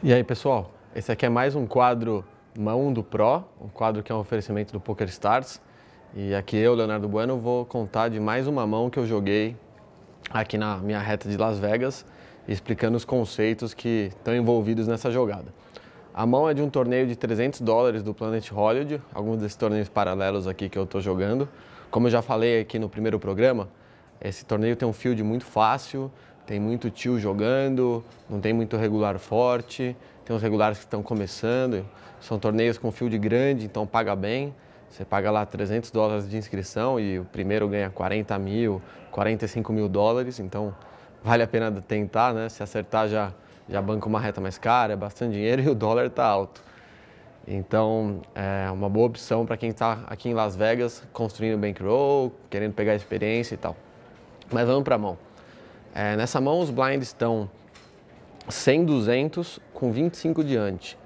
E aí, pessoal, esse aqui é mais um quadro Mão do Pro, um quadro que é um oferecimento do PokerStars. E aqui eu, Leonardo Bueno, vou contar de mais uma mão que eu joguei aqui na minha reta de Las Vegas, explicando os conceitos que estão envolvidos nessa jogada. A mão é de um torneio de $300 do Planet Hollywood, alguns desses torneios paralelos aqui que eu estou jogando. Como eu já falei aqui no primeiro programa, esse torneio tem um field muito fácil, tem muito tio jogando, não tem muito regular forte, tem uns regulares que estão começando, são torneios com field grande, então paga bem. Você paga lá $300 de inscrição e o primeiro ganha 40 mil, 45 mil dólares, então vale a pena tentar, né? Se acertar já banca uma reta mais cara, é bastante dinheiro e o dólar está alto. Então é uma boa opção para quem está aqui em Las Vegas construindo bankroll, querendo pegar experiência e tal. Mas vamos para a mão. Nessa mão os blinds estão 100, 200 com 25 diante.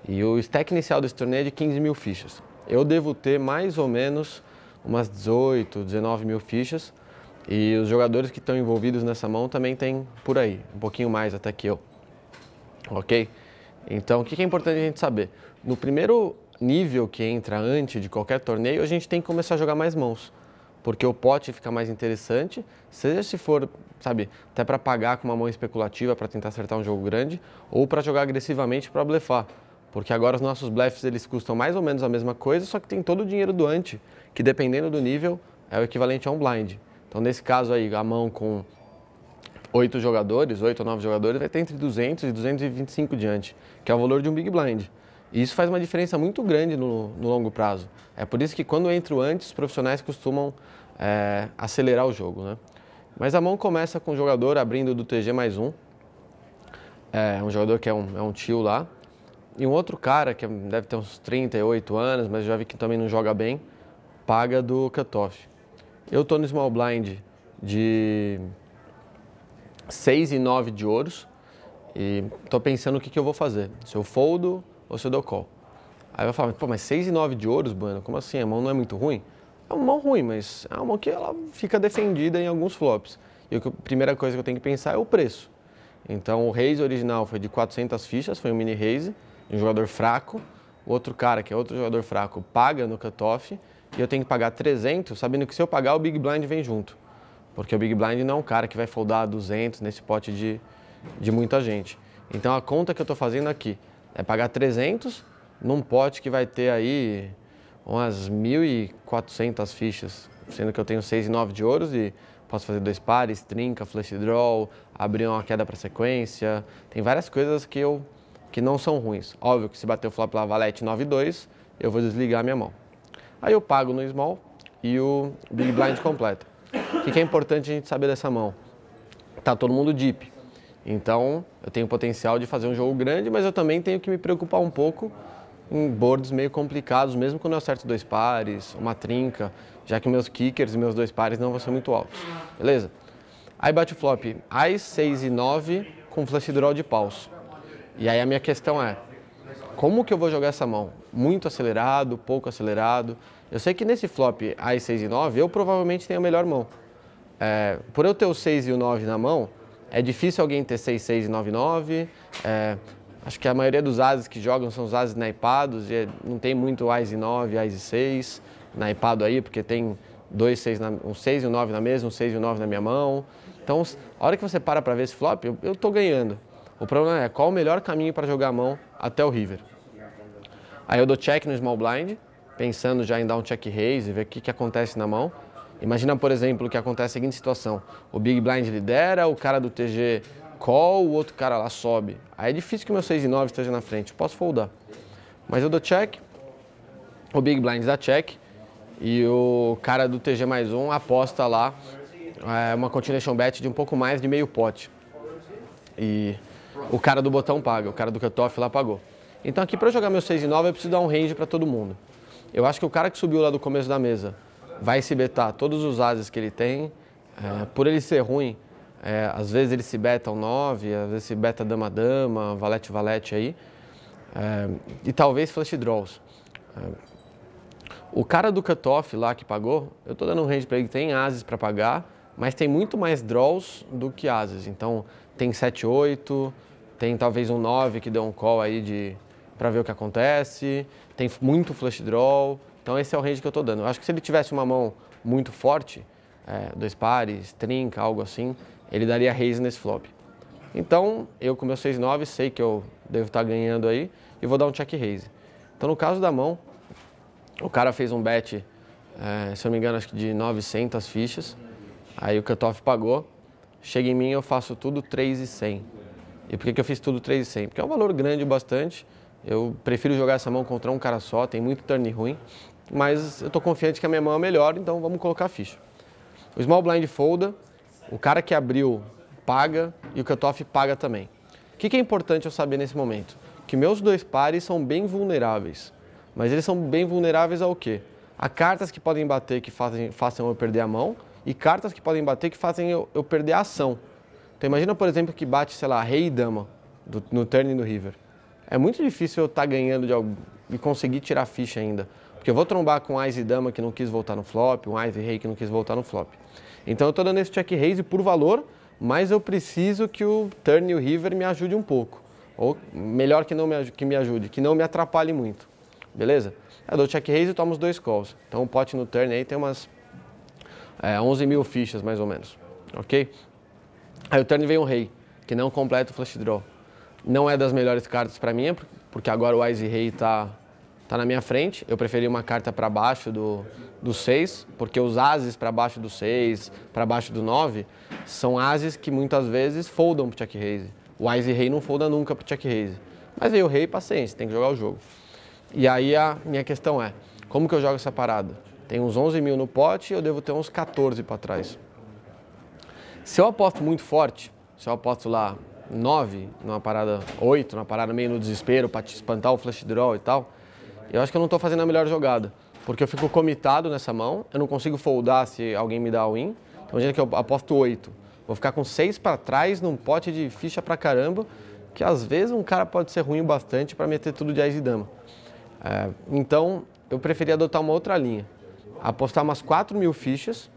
E o stack inicial desse torneio é de 15 mil fichas. Eu devo ter mais ou menos umas 18, 19 mil fichas. E os jogadores que estão envolvidos nessa mão também tem por aí, um pouquinho mais até que eu. Ok? Então o que é importante a gente saber? No primeiro nível que entra antes de qualquer torneio, a gente tem que começar a jogar mais mãos. Porque o pote fica mais interessante, seja se for, sabe, até para pagar com uma mão especulativa para tentar acertar um jogo grande, ou para jogar agressivamente para blefar. Porque agora os nossos blefs eles custam mais ou menos a mesma coisa, só que tem todo o dinheiro do ante, que dependendo do nível é o equivalente a um blind. Então nesse caso aí, a mão com 8 jogadores, 8 ou 9 jogadores, vai ter entre 200 e 225 diante, que é o valor de um big blind. E isso faz uma diferença muito grande no longo prazo. É por isso que quando entro antes, os profissionais costumam acelerar o jogo, né? Mas a mão começa com o jogador abrindo do TG mais um. Um jogador que é um tio lá. E um outro cara, que deve ter uns 38 anos, mas já vi que também não joga bem, paga do cutoff. Eu tô no small blind de 6 e 9 de ouros e tô pensando o que eu vou fazer, se eu foldo ou se eu dou call. Aí eu falo, pô, mas 6 e 9 de ouros, Bueno, como assim? A mão não é muito ruim? É uma mão ruim, mas é uma mão que ela fica defendida em alguns flops. E a primeira coisa que eu tenho que pensar é o preço. Então o raise original foi de 400 fichas, foi um mini raise, um jogador fraco. O outro cara, que é outro jogador fraco, paga no cutoff e eu tenho que pagar 300, sabendo que se eu pagar o big blind vem junto. Porque o big blind não é um cara que vai foldar 200 nesse pote de muita gente. Então a conta que eu estou fazendo aqui é pagar 300 num pote que vai ter aí umas 1.400 fichas, sendo que eu tenho 6 e 9 de ouros e posso fazer 2 pares, trinca, flush draw, abrir uma queda para sequência. Tem várias coisas que não são ruins. Óbvio que se bater o flop lá valete 9-2, eu vou desligar minha mão. Aí eu pago no small e o big blind completa. O que é importante a gente saber dessa mão? Tá todo mundo deep. Então eu tenho potencial de fazer um jogo grande, mas eu também tenho que me preocupar um pouco em boards meio complicados, mesmo quando eu acerto 2 pares, uma trinca, já que meus kickers e meus 2 pares não vão ser muito altos. Beleza? Aí bate o flop Ás, 6 e 9 com flush draw de paus. E aí a minha questão é, como que eu vou jogar essa mão? Muito acelerado, pouco acelerado? Eu sei que nesse flop Ás, 6 e 9 eu provavelmente tenho a melhor mão. Por eu ter o 6 e o 9 na mão, é difícil alguém ter 6, 6 e 9, 9. Acho que a maioria dos ases que jogam são os ases naipados, e não tem muito Ás e 9, Ás e 6 naipado aí, porque tem um 6 e um 9 na mesa, um 6 e um 9 na minha mão. Então, a hora que você para ver esse flop, eu tô ganhando. O problema é qual o melhor caminho para jogar a mão até o river. Aí eu dou check no small blind, pensando já em dar um check raise e ver o que acontece na mão. Imagina, por exemplo, que acontece a seguinte situação. O big blind lidera, o cara do TG call, o outro cara lá sobe. Aí é difícil que o meu 6 e 9 esteja na frente, eu posso foldar. Mas eu dou check, o big blind dá check e o cara do TG mais um aposta lá uma continuation bet de um pouco mais de meio pote. E o cara do botão paga, o cara do cutoff lá pagou. Então aqui para jogar meu 6 e 9 eu preciso dar um range para todo mundo. Eu acho que o cara que subiu lá do começo da mesa vai se betar todos os ases que ele tem. Por ele ser ruim, às vezes ele se beta um 9, às vezes se beta dama-dama, valete-valete aí. E talvez flush draws. O cara do cutoff lá que pagou, eu tô dando um range para ele que tem ases para pagar, mas tem muito mais draws do que ases. Então tem 7-8, tem talvez um 9 que deu um call aí para ver o que acontece, tem muito flush draw, então esse é o range que eu estou dando. Eu acho que se ele tivesse uma mão muito forte, 2 pares, trinca, algo assim, ele daria raise nesse flop. Então, eu com meu 6-9 sei que eu devo estar ganhando aí e vou dar um check raise. Então, no caso da mão, o cara fez um bet, se eu não me engano, acho que de 900 fichas, aí o cutoff pagou, chega em mim eu faço tudo 3.100. E por que eu fiz tudo 3.100? Porque é um valor grande bastante, eu prefiro jogar essa mão contra um cara só, tem muito turn ruim, mas eu estou confiante que a minha mão é melhor, então vamos colocar a ficha. O small blind folda, o cara que abriu paga e o cutoff paga também. O que é importante eu saber nesse momento? Que meus 2 pares são bem vulneráveis, mas eles são bem vulneráveis ao quê? A cartas que podem bater que façam eu perder a mão e cartas que podem bater que fazem eu perder a ação. Então imagina, por exemplo, que bate, sei lá, rei e dama no turn do river. É muito difícil eu estar ganhando de algo e conseguir tirar ficha ainda. Porque eu vou trombar com Ás e dama que não quis voltar no flop, um Ás e rei que não quis voltar no flop. Então eu estou dando esse check raise por valor, mas eu preciso que o turn e o river me ajude um pouco. Ou melhor que me ajude, que não me atrapalhe muito. Beleza? Eu dou check raise e tomo os 2 calls. Então o pot no turn aí tem umas 11 mil fichas mais ou menos. Ok? Aí o turn vem um rei, que não completa o flush draw. Não é das melhores cartas para mim, porque agora o Ás e rei tá na minha frente. Eu preferi uma carta para baixo do 6, porque os ases para baixo do 6, para baixo do 9, são ases que muitas vezes foldam pro check raise. O Ás e rei não folda nunca pro check raise. Mas veio o rei, paciência, tem que jogar o jogo. E aí a minha questão é, como que eu jogo essa parada? Tem uns 11 mil no pote e eu devo ter uns 14 para trás. Se eu aposto muito forte, se eu aposto lá 9, numa parada 8, numa parada meio no desespero, para te espantar o flush draw e tal, eu acho que eu não estou fazendo a melhor jogada. Porque eu fico comitado nessa mão, eu não consigo foldar se alguém me dá win. Então imagina que eu aposto 8. Vou ficar com 6 para trás num pote de ficha pra caramba, que às vezes um cara pode ser ruim bastante para meter tudo de Ás e dama. Então eu preferia adotar uma outra linha. Apostar umas 4 mil fichas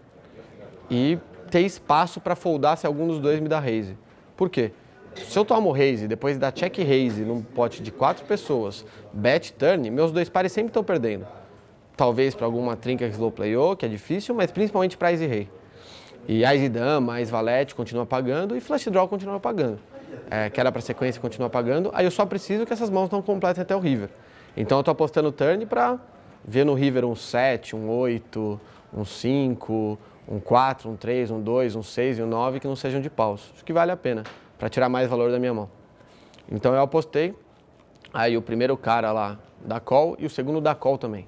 e ter espaço para foldar se algum dos 2 me dá raise. Por quê? Se eu tomo raise, depois da check raise num pote de 4 pessoas, bet turn, meus 2 pares sempre estão perdendo. Talvez para alguma trinca que slow playou, que é difícil, mas principalmente para Ás e rei. E Ás e dama, Ás valete continua pagando e flush draw continua pagando. Que era para sequência continua pagando, aí eu só preciso que essas mãos não completem até o river. Então eu estou apostando turn para ver no river um 7, um 8, um 5, um 4, um 3, um 2, um 6 e um 9 que não sejam de paus. Acho que vale a pena, para tirar mais valor da minha mão. Então eu apostei, aí o primeiro cara lá dá call e o segundo dá call também.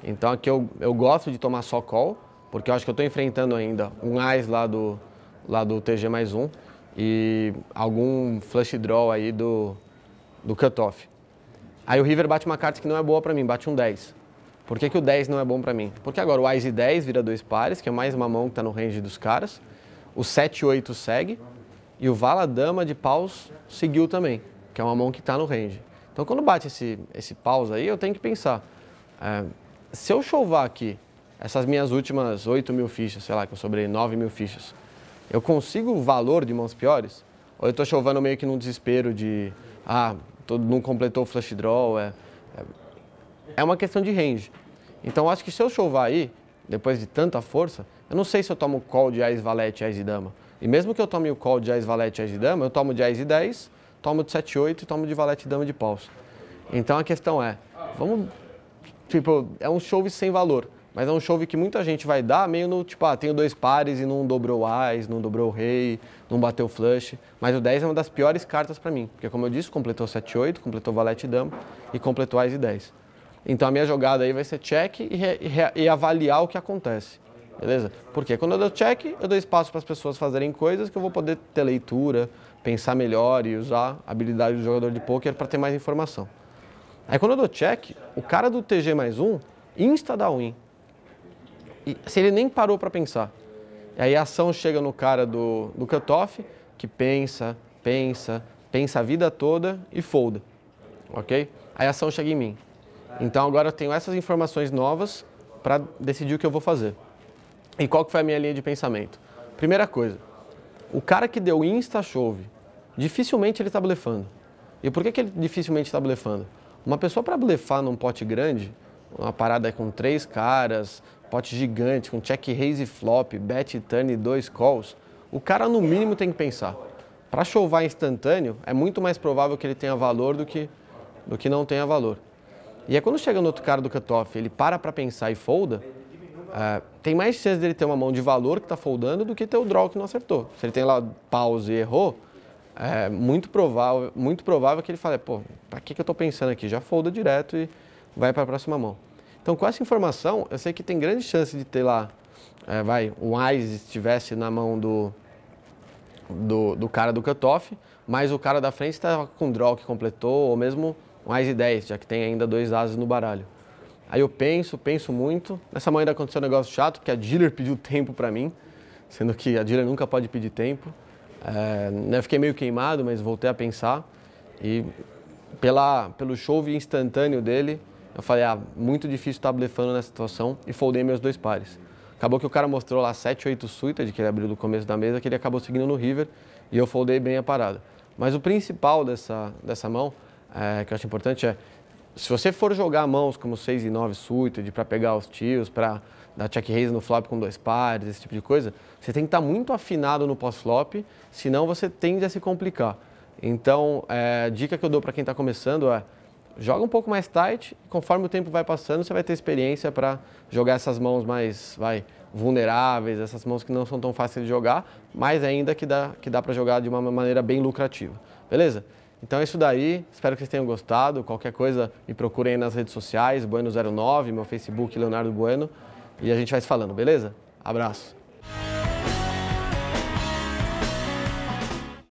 Então aqui eu gosto de tomar só call, porque eu acho que eu estou enfrentando ainda um Ás lá do TG mais 1 e algum flush draw aí do cutoff. Aí o river bate uma carta que não é boa para mim, bate um 10. Por que o 10 não é bom para mim? Porque agora o Ás e 10 vira 2 pares, que é mais uma mão que está no range dos caras. O 7 e 8 segue. E o vala dama de paus seguiu também, que é uma mão que está no range. Então quando bate esse paus aí, eu tenho que pensar. Se eu chovar aqui essas minhas últimas 8 mil fichas, sei lá, que eu sobrei 9 mil fichas, eu consigo o valor de mãos piores? Ou eu estou chovando meio que num desespero de, não completou o flush draw, é uma questão de range. Então eu acho que se eu chovar aí, depois de tanta força, eu não sei se eu tomo call de Ás valete, Ás e dama. E mesmo que eu tome o call de Ás valete, Ás e dama, eu tomo de Ás e 10, tomo de 7 e 8 e tomo de valete e dama de paus. Então a questão é, é um chove sem valor, mas é um chove que muita gente vai dar meio no, tenho 2 pares e não dobrou o Ás, não dobrou o rei, não bateu o flush. Mas o 10 é uma das piores cartas para mim, porque como eu disse, completou 7 e 8, completou valete e dama e completou Ás e 10. Então a minha jogada aí vai ser check e avaliar o que acontece, beleza? Porque quando eu dou check, eu dou espaço para as pessoas fazerem coisas que eu vou poder ter leitura, pensar melhor e usar a habilidade do jogador de pôquer para ter mais informação. Aí quando eu dou check, o cara do TG mais 1 insta dá win. E se ele nem parou para pensar. E aí a ação chega no cara do cutoff, que pensa a vida toda e folda, ok? Aí a ação chega em mim. Então agora eu tenho essas informações novas para decidir o que eu vou fazer. E qual que foi a minha linha de pensamento? Primeira coisa, o cara que deu insta-chove dificilmente ele está blefando. E por que ele dificilmente está blefando? Uma pessoa para blefar num pote grande, uma parada com 3 caras, pote gigante, com check raise e flop, bet turn e 2 calls, o cara no mínimo tem que pensar. Para chovar instantâneo, é muito mais provável que ele tenha valor do que não tenha valor. E é quando chega no outro cara do cutoff, ele para pensar e folda, tem mais chance dele ter uma mão de valor que está foldando do que ter o draw que não acertou. Se ele tem lá pause e errou, é muito provável que ele fale, pô, para que eu estou pensando aqui? Já folda direto e vai para a próxima mão. Então, com essa informação, eu sei que tem grande chance de ter lá, o Ás estivesse na mão do cara do cutoff, mas o cara da frente estava com draw que completou, ou mesmo um Ás e 10, já que tem ainda 2 ases no baralho. Aí eu penso muito. Nessa mão ainda aconteceu um negócio chato, porque a dealer pediu tempo para mim, sendo que a dealer nunca pode pedir tempo. Eu fiquei meio queimado, mas voltei a pensar. E pelo chove instantâneo dele, eu falei, muito difícil estar blefando nessa situação, e foldei meus 2 pares. Acabou que o cara mostrou lá 7, 8 suited, que ele abriu do começo da mesa, que ele acabou seguindo no river, e eu foldei bem a parada. Mas o principal dessa mão, que eu acho importante, se você for jogar mãos como 6 e 9 suited, para pegar os tios, para dar check raise no flop com 2 pares, esse tipo de coisa, você tem que estar muito afinado no pós-flop, senão você tende a se complicar. Então, a dica que eu dou para quem está começando joga um pouco mais tight, e conforme o tempo vai passando, você vai ter experiência para jogar essas mãos mais vulneráveis, essas mãos que não são tão fáceis de jogar, mas ainda que dá para jogar de uma maneira bem lucrativa. Beleza? Então é isso daí, espero que vocês tenham gostado. Qualquer coisa, me procurem aí nas redes sociais, Bueno09, meu Facebook, Leonardo Bueno, e a gente vai se falando, beleza? Abraço!